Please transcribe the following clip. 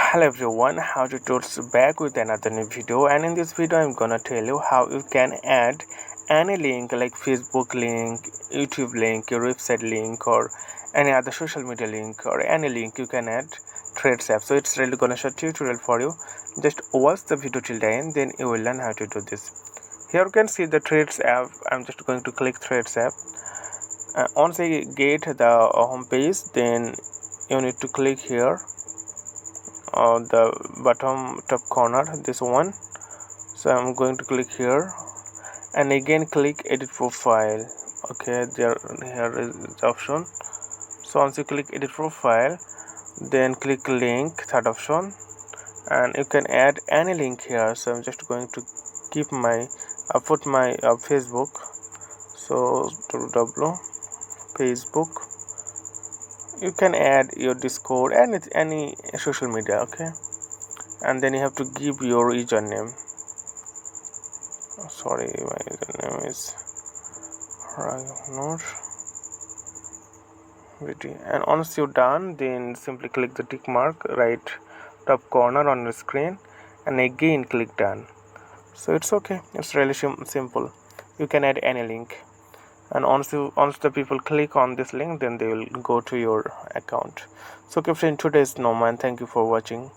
Hello everyone, how to towards back with another new video, and in this video I'm gonna tell you how you can add any link like Facebook link, YouTube link, your website link, or any other social media link, or any link you can add Threads app. So it's really gonna show tutorial for you. Just watch the video till the end, then you will learn how to do this. Here you can see the Threads app. I'm just going to click Threads app. Once I get the home page, then you need to click here the bottom top corner, this one. So I'm going to click here and again click edit profile. Okay, here is the option. So once you click edit profile, then click link, third option, and you can add any link here. So I'm just going to keep my put my Facebook. So www Facebook. You can add your Discord and any social media. Okay, and then you have to give your username. Sorry, my username is Ragnar. And once you're done, then simply click the tick mark right top corner on your screen and again click done. So it's okay, it's really simple. You can add any link, and once the people click on this link, then they will go to your account. So okay friend, today is Norman. Thank you for watching.